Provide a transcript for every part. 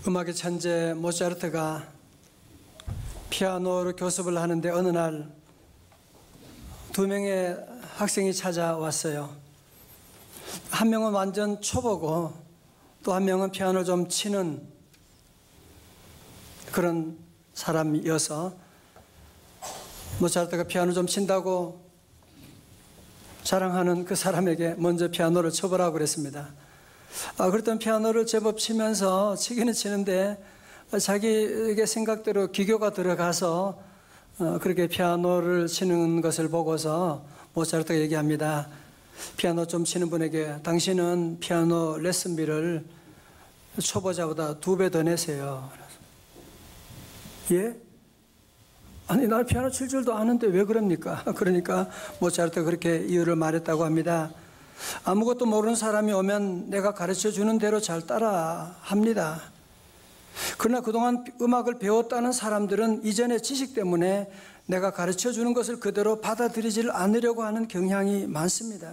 음악의 천재 모차르트가 피아노로 교습을 하는데 어느 날 두 명의 학생이 찾아왔어요. 한 명은 완전 초보고 또 한 명은 피아노를 좀 치는 그런 사람이어서 모차르트가 피아노 좀 친다고 자랑하는 그 사람에게 먼저 피아노를 쳐보라고 그랬습니다. 그랬더니 피아노를 제법 치면서 치기는 치는데 자기에게 생각대로 기교가 들어가서 그렇게 피아노를 치는 것을 보고서 모차르트가 얘기합니다. 피아노 좀 치는 분에게 당신은 피아노 레슨비를 초보자보다 2배 더 내세요. 예? 아니 나 피아노 칠 줄도 아는데 왜 그럽니까? 그러니까 모차르트가 그렇게 이유를 말했다고 합니다. 아무것도 모르는 사람이 오면 내가 가르쳐 주는 대로 잘 따라 합니다. 그러나 그동안 음악을 배웠다는 사람들은 이전의 지식 때문에 내가 가르쳐 주는 것을 그대로 받아들이지 않으려고 하는 경향이 많습니다.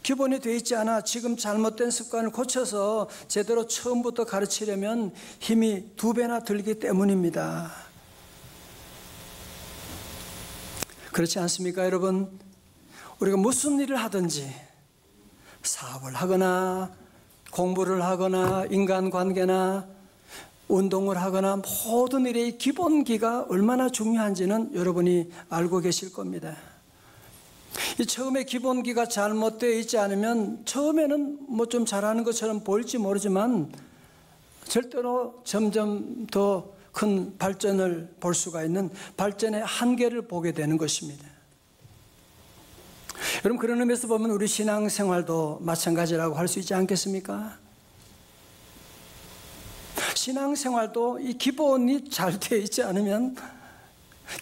기본이 되어 있지 않아 지금 잘못된 습관을 고쳐서 제대로 처음부터 가르치려면 힘이 2배나 들기 때문입니다. 그렇지 않습니까, 여러분? 우리가 무슨 일을 하든지 사업을 하거나 공부를 하거나 인간관계나 운동을 하거나 모든 일의 기본기가 얼마나 중요한지는 여러분이 알고 계실 겁니다. 이 처음에 기본기가 잘못되어 있지 않으면 처음에는 뭐 좀 잘하는 것처럼 보일지 모르지만 절대로 점점 더 큰 발전을 볼 수가 있는 발전의 한계를 보게 되는 것입니다. 여러분, 그런 의미에서 보면 우리 신앙생활도 마찬가지라고 할 수 있지 않겠습니까? 신앙생활도 이 기본이 잘 되어 있지 않으면,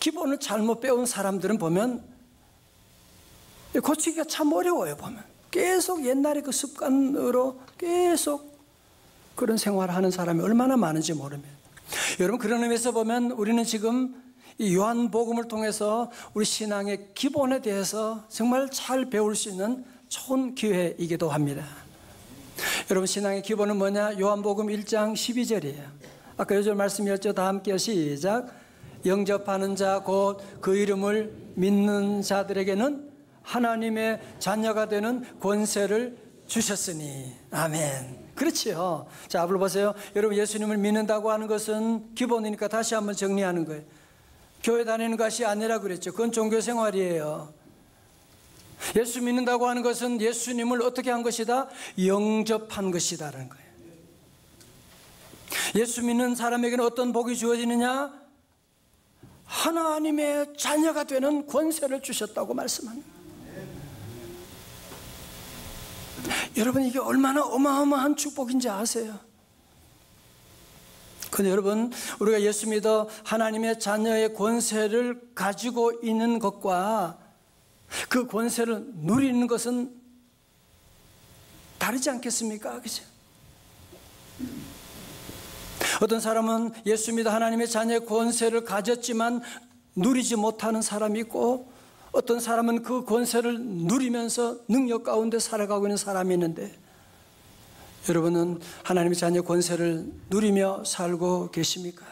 기본을 잘못 배운 사람들은 보면 고치기가 참 어려워요. 보면 계속 옛날의 그 습관으로 계속 그런 생활을 하는 사람이 얼마나 많은지 모릅니다. 여러분, 그런 의미에서 보면 우리는 지금 이 요한복음을 통해서 우리 신앙의 기본에 대해서 정말 잘 배울 수 있는 좋은 기회이기도 합니다. 여러분, 신앙의 기본은 뭐냐? 요한복음 1장 12절이에요. 아까 요절 말씀이었죠. 다 함께 시작. 영접하는 자 곧 그 이름을 믿는 자들에게는 하나님의 자녀가 되는 권세를 주셨으니. 아멘. 그렇지요. 자, 앞으로 보세요. 여러분, 예수님을 믿는다고 하는 것은 기본이니까 다시 한번 정리하는 거예요. 교회 다니는 것이 아니라 그랬죠. 그건 종교생활이에요. 예수 믿는다고 하는 것은 예수님을 어떻게 한 것이다? 영접한 것이다라는 거예요. 예수 믿는 사람에게는 어떤 복이 주어지느냐? 하나님의 자녀가 되는 권세를 주셨다고 말씀합니다. 여러분, 이게 얼마나 어마어마한 축복인지 아세요? 근데 여러분, 우리가 예수 믿어 하나님의 자녀의 권세를 가지고 있는 것과 그 권세를 누리는 것은 다르지 않겠습니까? 그죠? 어떤 사람은 예수 믿어 하나님의 자녀의 권세를 가졌지만 누리지 못하는 사람이 있고, 어떤 사람은 그 권세를 누리면서 능력 가운데 살아가고 있는 사람이 있는데, 여러분은 하나님의 자녀 권세를 누리며 살고 계십니까?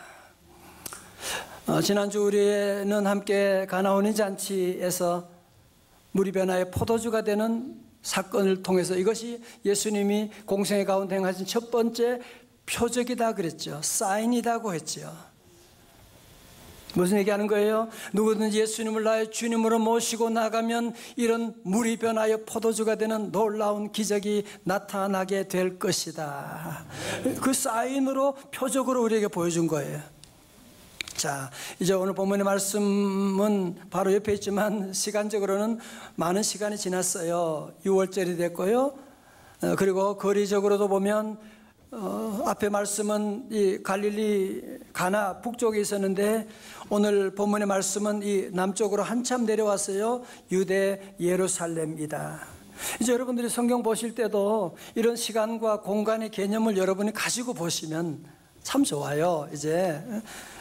지난주 우리는 함께 가나오니 잔치에서 물이 변화의 포도주가 되는 사건을 통해서 이것이 예수님이 공생의 가운데 행하신 첫 번째 표적이다 그랬죠. 사인이라고 했죠. 무슨 얘기하는 거예요? 누구든지 예수님을 나의 주님으로 모시고 나가면 이런 물이 변하여 포도주가 되는 놀라운 기적이 나타나게 될 것이다. 그 사인으로, 표적으로 우리에게 보여준 거예요. 자, 이제 오늘 본문의 말씀은 바로 옆에 있지만 시간적으로는 많은 시간이 지났어요. 6월절이 됐고요. 그리고 거리적으로도 보면 앞에 말씀은 이 갈릴리 가나 북쪽에 있었는데, 오늘 본문의 말씀은 이 남쪽으로 한참 내려왔어요. 유대 예루살렘이다. 이제 여러분들이 성경 보실 때도 이런 시간과 공간의 개념을 여러분이 가지고 보시면 참 좋아요. 이제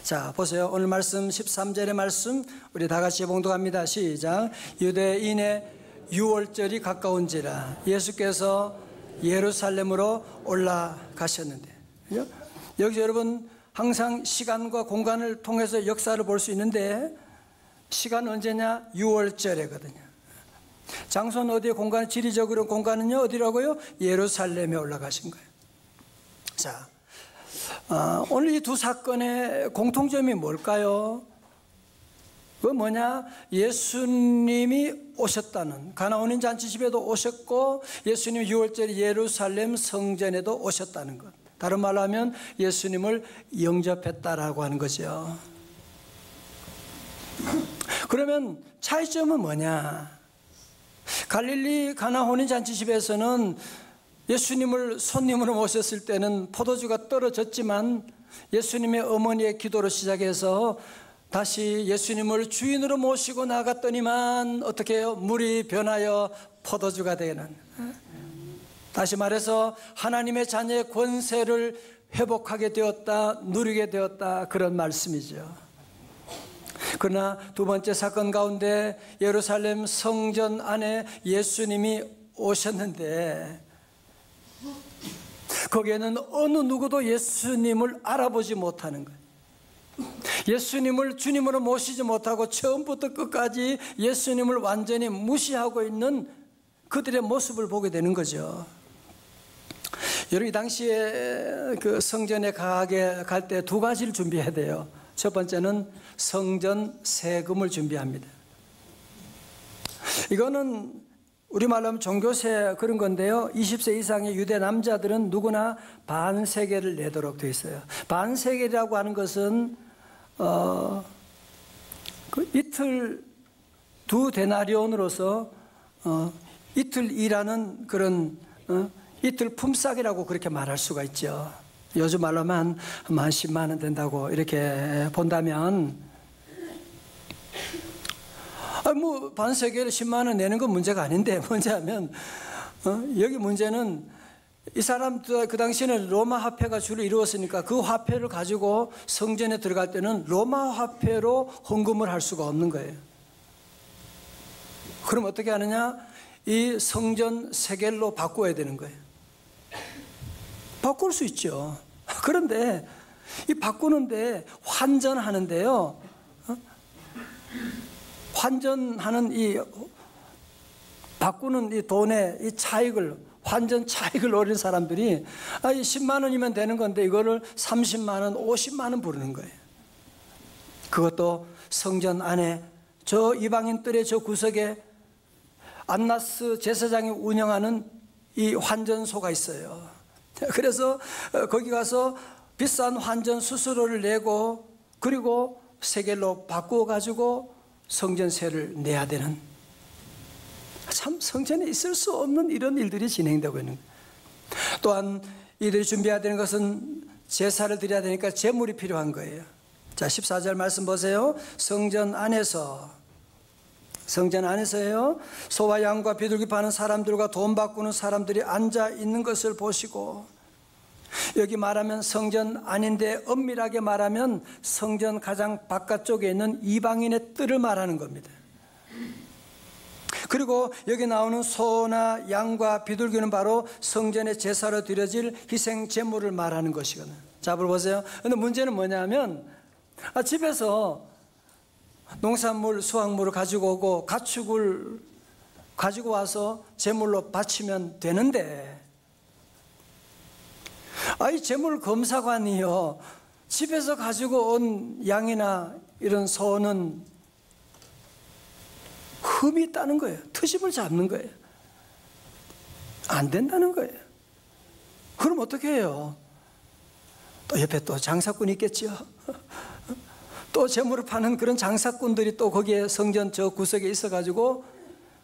자, 보세요. 오늘 말씀 13절의 말씀 우리 다 같이 봉독합니다. 시작. 유대인의 유월절이 가까운지라 예수께서 예루살렘으로 올라가셨는데, 여기서 여러분 항상 시간과 공간을 통해서 역사를 볼 수 있는데, 시간 언제냐? 6월절이거든요. 장소는 어디에, 공간, 지리적으로 공간은요 어디라고요? 예루살렘에 올라가신 거예요. 자, 오늘 이 두 사건의 공통점이 뭘까요? 그 뭐냐? 예수님이 오셨다는, 가나오니 잔치집에도 오셨고 예수님 6월절 예루살렘 성전에도 오셨다는 것. 다른 말로 하면 예수님을 영접했다라고 하는 거죠. 그러면 차이점은 뭐냐? 갈릴리 가나 혼인잔치집에서는 예수님을 손님으로 모셨을 때는 포도주가 떨어졌지만, 예수님의 어머니의 기도로 시작해서 다시 예수님을 주인으로 모시고 나갔더니만 어떻게 해요? 물이 변하여 포도주가 되는, 다시 말해서 하나님의 자녀의 권세를 회복하게 되었다, 누리게 되었다, 그런 말씀이죠. 그러나 두 번째 사건 가운데 예루살렘 성전 안에 예수님이 오셨는데, 거기에는 어느 누구도 예수님을 알아보지 못하는 거예요. 예수님을 주님으로 모시지 못하고 처음부터 끝까지 예수님을 완전히 무시하고 있는 그들의 모습을 보게 되는 거죠. 여러분, 이 당시에 그 성전에 가게 갈 때 두 가지를 준비해야 돼요. 첫 번째는 성전 세금을 준비합니다. 이거는 우리말로 하면 종교세 그런 건데요, 20세 이상의 유대 남자들은 누구나 반세겔을 내도록 되어 있어요. 반세겔이라고 하는 것은 그 이틀 두 데나리온으로서 이틀 일하는 그런 이틀 품삯이라고 그렇게 말할 수가 있죠. 요즘 말로 하면 한 10만 원 된다고 이렇게 본다면, 뭐 반세겔 10만 원 내는 건 문제가 아닌데, 문제하면 여기 문제는 이 사람들 그 당시에는 로마 화폐가 주로 이루었으니까 그 화폐를 가지고 성전에 들어갈 때는 로마 화폐로 헌금을 할 수가 없는 거예요. 그럼 어떻게 하느냐? 이 성전 세겔로 바꿔야 되는 거예요. 바꿀 수 있죠. 그런데 이 바꾸는데 환전하는데요, 환전하는 이 바꾸는 이 돈의 이 차익을, 환전 차익을 노리는 사람들이 이 10만 원이면 되는 건데 이거를 30만 원, 50만 원 부르는 거예요. 그것도 성전 안에 저 이방인들의 저 구석에 안나스 제사장이 운영하는 이 환전소가 있어요. 그래서 거기 가서 비싼 환전 수수료를 내고, 그리고 세겔로 바꾸어 가지고 성전세를 내야 되는, 참 성전에 있을 수 없는 이런 일들이 진행되고 있는 거예요. 또한 이들이 준비해야 되는 것은 제사를 드려야 되니까 제물이 필요한 거예요. 자, 14절 말씀 보세요. 성전 안에서요, 소와 양과 비둘기 파는 사람들과 돈 바꾸는 사람들이 앉아 있는 것을 보시고, 여기 말하면 성전 안인데 엄밀하게 말하면 성전 가장 바깥쪽에 있는 이방인의 뜰을 말하는 겁니다. 그리고 여기 나오는 소나 양과 비둘기는 바로 성전의 제사로 드려질 희생 제물을 말하는 것이거든요. 자, 보세요. 근데 문제는 뭐냐면, 집에서 농산물, 수확물을 가지고 오고 가축을 가지고 와서 제물로 바치면 되는데, 이 제물 검사관이요, 집에서 가지고 온 양이나 이런 소는 흠이 있다는 거예요. 트집을 잡는 거예요. 안 된다는 거예요. 그럼 어떻게 해요? 또 옆에 또 장사꾼이 있겠죠. 또 제물을 파는 그런 장사꾼들이 또 거기에 성전 저 구석에 있어가지고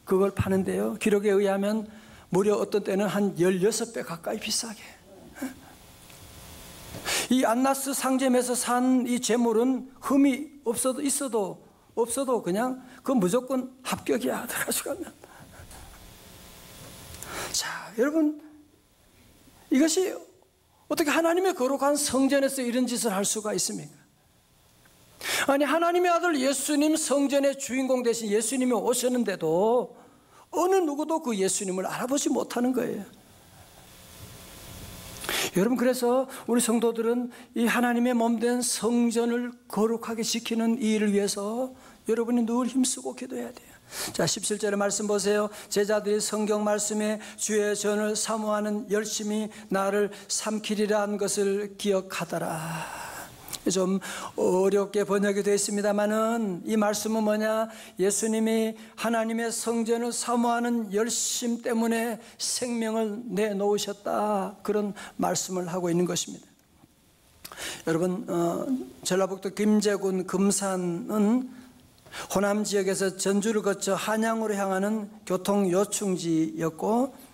그걸 파는데요, 기록에 의하면 무려 어떤 때는 한 16배 가까이 비싸게. 이 안나스 상점에서 산 이 제물은 흠이 있어도 없어도 그냥 그 무조건 합격이야, 들어가면. 자, 여러분, 이것이 어떻게 하나님의 거룩한 성전에서 이런 짓을 할 수가 있습니까? 아니, 하나님의 아들 예수님, 성전의 주인공 대신 예수님이 오셨는데도 어느 누구도 그 예수님을 알아보지 못하는 거예요. 여러분, 그래서 우리 성도들은 이 하나님의 몸된 성전을 거룩하게 지키는 이 일을 위해서 여러분이 늘 힘쓰고 기도해야 돼요. 자, 17절의 말씀 보세요. 제자들이 성경 말씀에 주의 전을 사모하는 열심히 나를 삼키리라 한 것을 기억하더라. 좀 어렵게 번역이 되어 있습니다만은 이 말씀은 뭐냐? 예수님이 하나님의 성전을 사모하는 열심 때문에 생명을 내놓으셨다, 그런 말씀을 하고 있는 것입니다. 여러분, 전라북도 김제군 금산은 호남 지역에서 전주를 거쳐 한양으로 향하는 교통 요충지였고,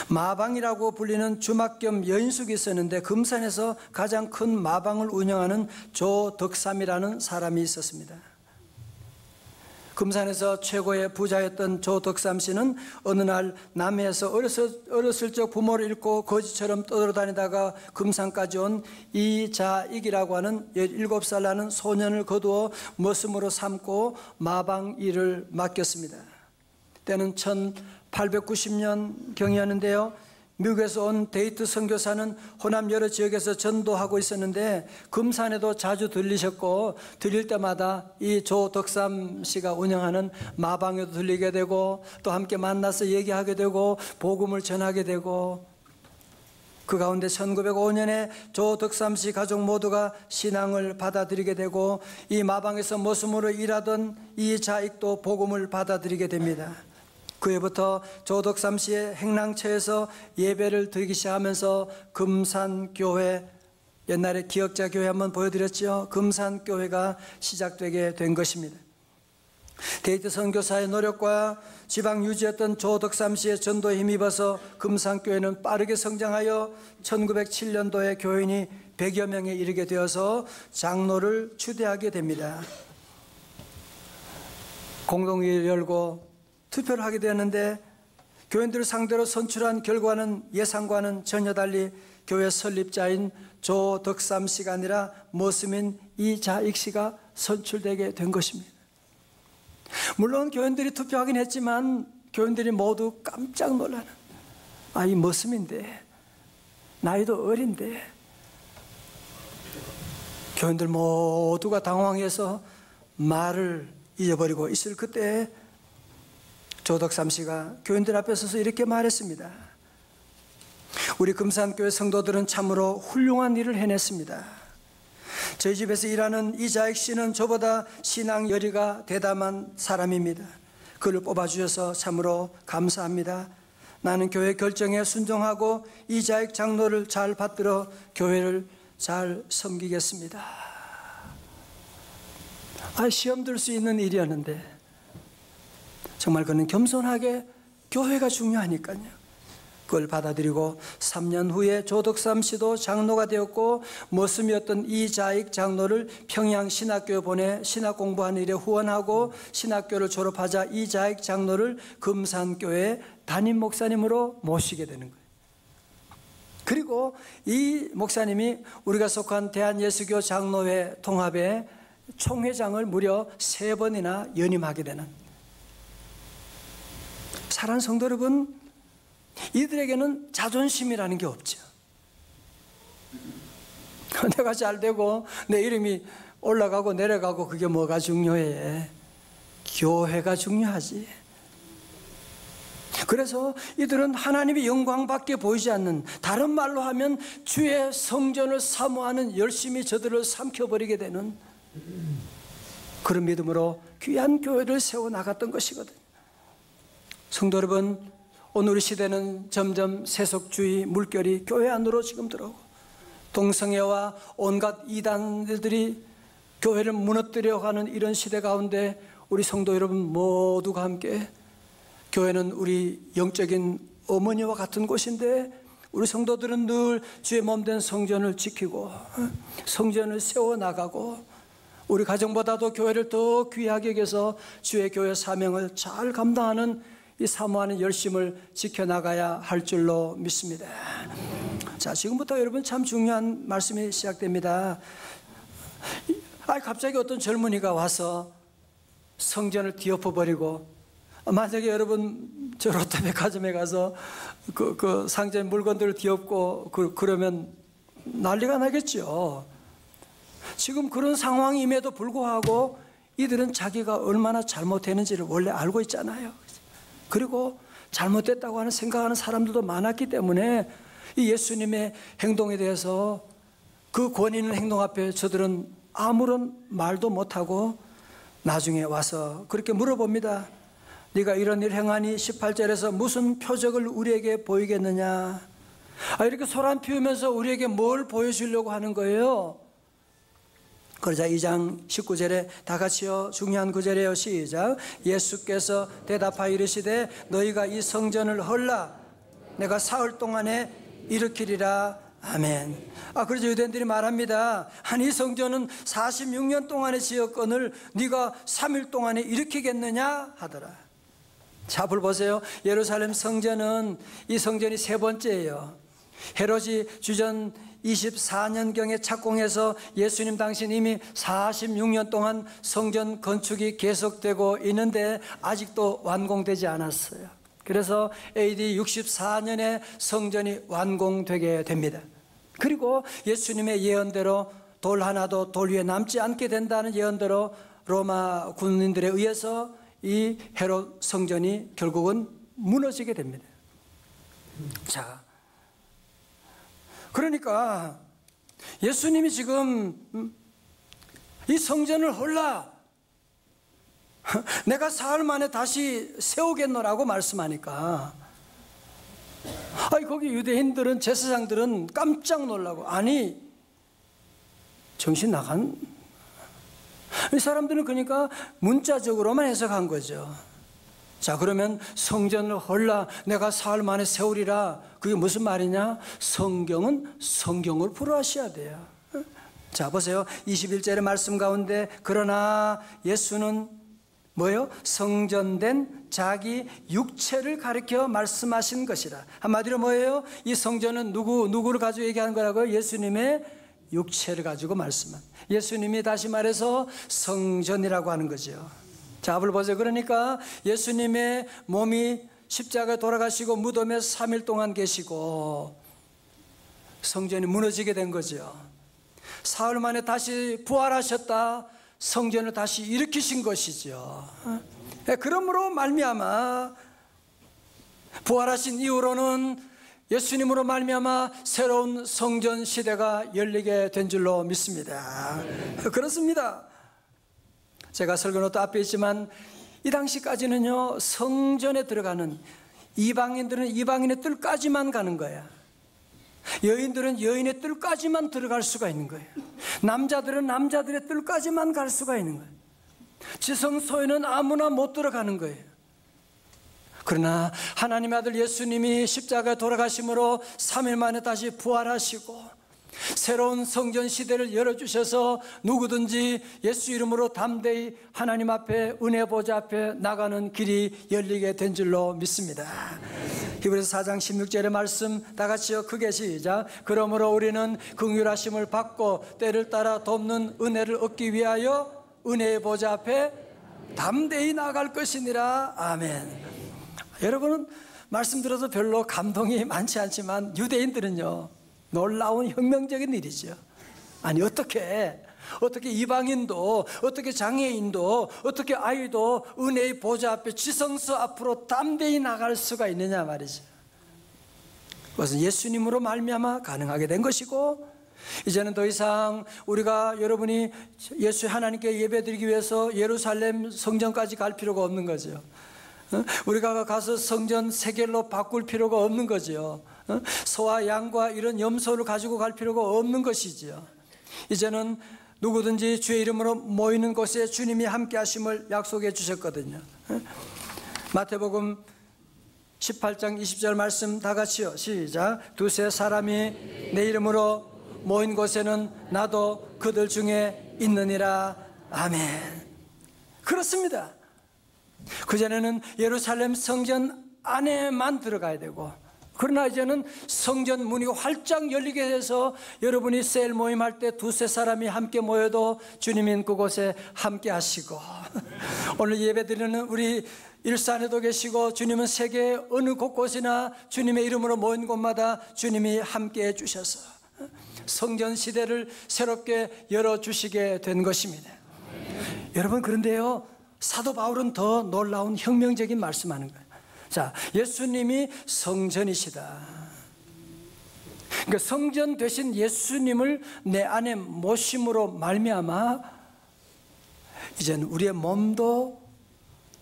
마방이라고 불리는 주막 겸 여인숙이 있었는데 금산에서 가장 큰 마방을 운영하는 조덕삼이라는 사람이 있었습니다. 금산에서 최고의 부자였던 조덕삼 씨는 어느 날 남해에서 어렸을 적 부모를 잃고 거지처럼 떠돌아다니다가 금산까지 온 이자익이라고 하는 17살 나는 소년을 거두어 머슴으로 삼고 마방 일을 맡겼습니다. 때는 1890년 경이었는데요. 미국에서 온 데이트 선교사는 호남 여러 지역에서 전도하고 있었는데 금산에도 자주 들리셨고, 들릴 때마다 이 조덕삼 씨가 운영하는 마방에도 들리게 되고, 또 함께 만나서 얘기하게 되고 복음을 전하게 되고, 그 가운데 1905년에 조덕삼 씨 가족 모두가 신앙을 받아들이게 되고, 이 마방에서 머슴으로 일하던 이자익도 복음을 받아들이게 됩니다. 그 해부터 조덕삼 씨의 행랑처에서 예배를 드리기 시작하면서 금산교회, 옛날에 기억자 교회 한번 보여드렸죠. 금산교회가 시작되게 된 것입니다. 데이트 선교사의 노력과 지방 유지였던 조덕삼 씨의 전도에 힘입어서 금산교회는 빠르게 성장하여 1907년도에 교인이 100여 명에 이르게 되어서 장로를 추대하게 됩니다. 공동회의를 열고 투표를 하게 되었는데, 교인들을 상대로 선출한 결과는 예상과는 전혀 달리 교회 설립자인 조덕삼 씨가 아니라 머슴인 이자익 씨가 선출되게 된 것입니다. 물론 교인들이 투표하긴 했지만 교인들이 모두 깜짝 놀라는, 이 머슴인데, 나이도 어린데. 교인들 모두가 당황해서 말을 잊어버리고 있을 그때 조덕삼 씨가 교인들 앞에 서서 이렇게 말했습니다. 우리 금산교회 성도들은 참으로 훌륭한 일을 해냈습니다. 저희 집에서 일하는 이자익 씨는 저보다 신앙 열의가 대담한 사람입니다. 그를 뽑아주셔서 참으로 감사합니다. 나는 교회 결정에 순종하고 이자익 장로를 잘 받들어 교회를 잘 섬기겠습니다. 시험 들 수 있는 일이었는데 정말 그는 겸손하게, 교회가 중요하니까요, 그걸 받아들이고 3년 후에 조덕삼 씨도 장로가 되었고, 머슴이었던 이자익 장로를 평양 신학교에 보내 신학 공부하는 일에 후원하고, 신학교를 졸업하자 이자익 장로를 금산교회 담임 목사님으로 모시게 되는 거예요. 그리고 이 목사님이 우리가 속한 대한예수교 장로회 통합의 총회장을 무려 3번이나 연임하게 되는, 사랑하는 성도 여러분, 이들에게는 자존심이라는 게 없죠. 내가 잘 되고 내 이름이 올라가고 내려가고 그게 뭐가 중요해? 교회가 중요하지. 그래서 이들은 하나님의 영광밖에 보이지 않는, 다른 말로 하면 주의 성전을 사모하는 열심히 저들을 삼켜버리게 되는 그런 믿음으로 귀한 교회를 세워나갔던 것이거든요. 성도 여러분, 오늘 우리 시대는 점점 세속주의 물결이 교회 안으로 지금 들어오고, 동성애와 온갖 이단들이 교회를 무너뜨려가는 이런 시대 가운데 우리 성도 여러분 모두가 함께, 교회는 우리 영적인 어머니와 같은 곳인데 우리 성도들은 늘 주의 몸된 성전을 지키고 성전을 세워나가고, 우리 가정보다도 교회를 더 귀하게 여겨서 주의 교회 사명을 잘 감당하는 이 사모하는 열심을 지켜나가야 할 줄로 믿습니다. 자, 지금부터 여러분 참 중요한 말씀이 시작됩니다. 갑자기 어떤 젊은이가 와서 성전을 뒤엎어버리고 만약에 여러분 저 롯데백화점에 가서 그 상자에 물건들을 뒤엎고 그러면 난리가 나겠죠. 지금 그런 상황임에도 불구하고 이들은 자기가 얼마나 잘못했는지를 원래 알고 있잖아요. 그리고 잘못됐다고 하는 생각하는 사람들도 많았기 때문에 이 예수님의 행동에 대해서 그 권위 있는 행동 앞에 저들은 아무런 말도 못하고 나중에 와서 그렇게 물어봅니다. 네가 이런 일 행하니 18절에서 무슨 표적을 우리에게 보이겠느냐? 이렇게 소란 피우면서 우리에게 뭘 보여주려고 하는 거예요? 그러자 2장 19절에 다 같이요, 중요한 구절이에요. 시작. 예수께서 대답하여 이르시되 너희가 이 성전을 헐라 내가 사흘 동안에 일으키리라. 아멘. 그래서 유대인들이 말합니다. 아니 이 성전은 46년 동안의 지었건을 네가 3일 동안에 일으키겠느냐 하더라. 자, 불 보세요. 예루살렘 성전은 이 성전이 세 번째예요. 헤롯이 주전 24년경에 착공해서 예수님 당시는 이미 46년 동안 성전 건축이 계속되고 있는데 아직도 완공되지 않았어요. 그래서 AD 64년에 성전이 완공되게 됩니다. 그리고 예수님의 예언대로 돌 하나도 돌 위에 남지 않게 된다는 예언대로 로마 군인들에 의해서 이 헤롯 성전이 결국은 무너지게 됩니다. 자, 그러니까 예수님이 지금 이 성전을 헐라 내가 사흘 만에 다시 세우겠노라고 말씀하니까 거기 유대인들은 제사장들은 깜짝 놀라고 아니 정신 나간 이 사람들은 그러니까 문자적으로만 해석한 거죠. 자, 그러면 성전을 헐라 내가 사흘 만에 세우리라 그게 무슨 말이냐? 성경은 성경을 풀어하셔야 돼요. 자, 보세요. 21절의 말씀 가운데 그러나 예수는 뭐예요? 성전된 자기 육체를 가리켜 말씀하신 것이라. 한마디로 뭐예요? 이 성전은 누구를 가지고 얘기하는 거라고요? 예수님의 육체를 가지고 말씀한. 예수님이 다시 말해서 성전이라고 하는 거죠. 자, 앞을 보세요. 그러니까 예수님의 몸이 십자가에 돌아가시고 무덤에 3일 동안 계시고 성전이 무너지게 된 거죠. 사흘 만에 다시 부활하셨다. 성전을 다시 일으키신 것이죠. 그러므로 말미암아 부활하신 이후로는 예수님으로 말미암아 새로운 성전 시대가 열리게 된 줄로 믿습니다. 그렇습니다. 제가 설교노트 앞에 있지만 이 당시까지는요 성전에 들어가는 이방인들은 이방인의 뜰까지만 가는 거야. 여인들은 여인의 뜰까지만 들어갈 수가 있는 거예요. 남자들은 남자들의 뜰까지만 갈 수가 있는 거예요. 지성소에는 아무나 못 들어가는 거예요. 그러나 하나님의 아들 예수님이 십자가에 돌아가심으로 3일 만에 다시 부활하시고 새로운 성전 시대를 열어주셔서 누구든지 예수 이름으로 담대히 하나님 앞에 은혜 보좌 앞에 나가는 길이 열리게 된 줄로 믿습니다. 히브리서 4장 16절의 말씀 다 같이요, 크게 시작. 그러므로 우리는 긍휼하심을 받고 때를 따라 돕는 은혜를 얻기 위하여 은혜의 보좌 앞에 담대히 나갈 것이니라. 아멘. 여러분은 말씀 들어서 별로 감동이 많지 않지만 유대인들은요 놀라운 혁명적인 일이죠. 아니 어떻게 이방인도 어떻게 장애인도 어떻게 아이도 은혜의 보좌 앞에 지성소 앞으로 담대히 나갈 수가 있느냐 말이죠. 그것은 예수님으로 말미암아 가능하게 된 것이고 이제는 더 이상 우리가 여러분이 예수 하나님께 예배드리기 위해서 예루살렘 성전까지 갈 필요가 없는 거죠. 우리가 가서 성전 세겔로 바꿀 필요가 없는 거죠. 소와 양과 이런 염소를 가지고 갈 필요가 없는 것이죠. 이제는 누구든지 주의 이름으로 모이는 곳에 주님이 함께 하심을 약속해 주셨거든요. 마태복음 18장 20절 말씀 다 같이요, 시작. 두세 사람이 내 이름으로 모인 곳에는 나도 그들 중에 있느니라. 아멘. 그렇습니다. 그전에는 예루살렘 성전 안에만 들어가야 되고 그러나 이제는 성전 문이 활짝 열리게 해서 여러분이 셀 모임할 때 두세 사람이 함께 모여도 주님은 그곳에 함께 하시고 오늘 예배드리는 우리 일산에도 계시고 주님은 세계 어느 곳곳이나 주님의 이름으로 모인 곳마다 주님이 함께 해주셔서 성전 시대를 새롭게 열어주시게 된 것입니다. 여러분, 그런데요, 사도 바울은 더 놀라운 혁명적인 말씀하는 거예요. 자, 예수님이 성전이시다. 그러니까 성전 되신 예수님을 내 안에 모심으로 말미암아 이제는 우리의 몸도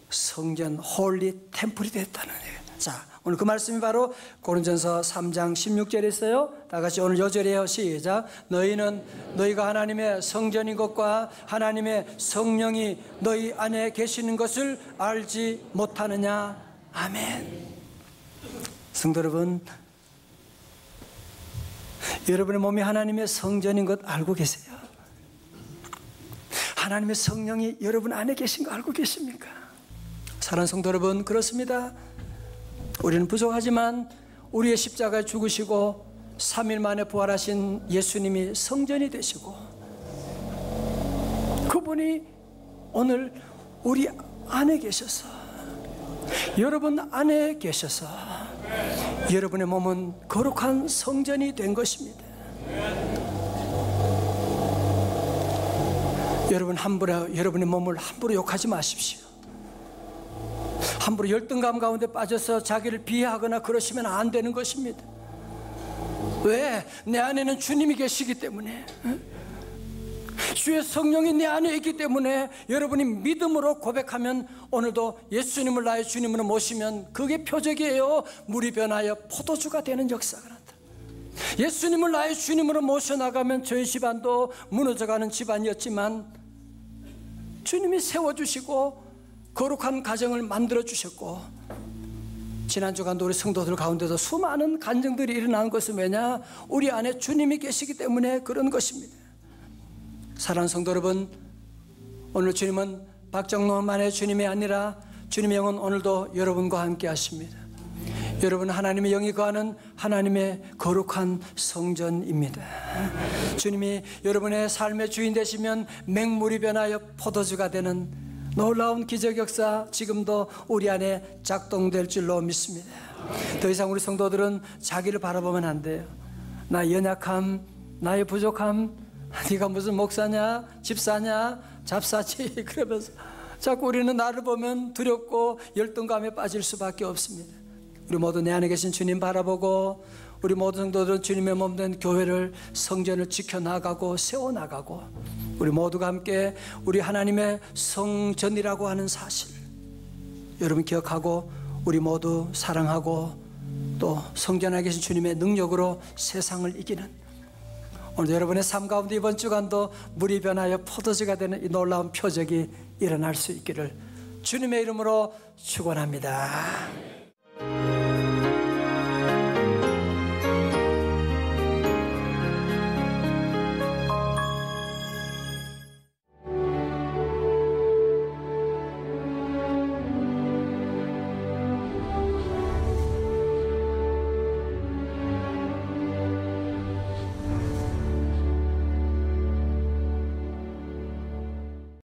성전 홀리 템플이 됐다는 거예요. 자, 오늘 그 말씀이 바로 고린전서 3장 16절에 있어요. 다 같이 오늘 요절이에요. 시작. 너희가 하나님의 성전인 것과 하나님의 성령이 너희 안에 계시는 것을 알지 못하느냐. 아멘. 성도 여러분, 여러분의 몸이 하나님의 성전인 것 알고 계세요? 하나님의 성령이 여러분 안에 계신 거 알고 계십니까? 사랑하는 성도 여러분, 그렇습니다. 우리는 부족하지만 우리의 십자가에 죽으시고 3일 만에 부활하신 예수님이 성전이 되시고 그분이 오늘 우리 안에 계셔서 여러분 안에 계셔서 여러분의 몸은 거룩한 성전이 된 것입니다. 여러분, 함부로 여러분의 몸을 함부로 욕하지 마십시오. 함부로 열등감 가운데 빠져서 자기를 비하하거나 그러시면 안 되는 것입니다. 왜? 내 안에는 주님이 계시기 때문에, 주의 성령이 내 안에 있기 때문에 여러분이 믿음으로 고백하면 오늘도 예수님을 나의 주님으로 모시면 그게 표적이에요. 물이 변하여 포도주가 되는 역사가 나타납니다. 예수님을 나의 주님으로 모셔나가면 저희 집안도 무너져가는 집안이었지만 주님이 세워주시고 거룩한 가정을 만들어주셨고, 지난 주간도 우리 성도들 가운데도 수많은 간증들이 일어난 것은 왜냐? 우리 안에 주님이 계시기 때문에 그런 것입니다. 사랑하는 성도 여러분, 오늘 주님은 박정로만의 주님이 아니라 주님의 영은 오늘도 여러분과 함께 하십니다. 여러분, 하나님의 영이 거하는 하나님의 거룩한 성전입니다. 주님이 여러분의 삶의 주인 되시면 맹물이 변하여 포도주가 되는 놀라운 기적 역사 지금도 우리 안에 작동될 줄로 믿습니다. 더 이상 우리 성도들은 자기를 바라보면 안 돼요. 나의 연약함, 나의 부족함, 네가 무슨 목사냐, 집사냐, 잡사지 그러면서 자꾸 우리는 나를 보면 두렵고 열등감에 빠질 수밖에 없습니다. 우리 모두 내 안에 계신 주님 바라보고 우리 모든 성도들은 주님의 몸 된 교회를, 성전을 지켜나가고 세워나가고 우리 모두가 함께 우리 하나님의 성전이라고 하는 사실 여러분 기억하고 우리 모두 사랑하고 또 성전 안에 계신 주님의 능력으로 세상을 이기는 오늘 여러분의 삶 가운데 이번 주간도 물이 변하여 포도주가 되는 이 놀라운 표적이 일어날 수 있기를 주님의 이름으로 축원합니다.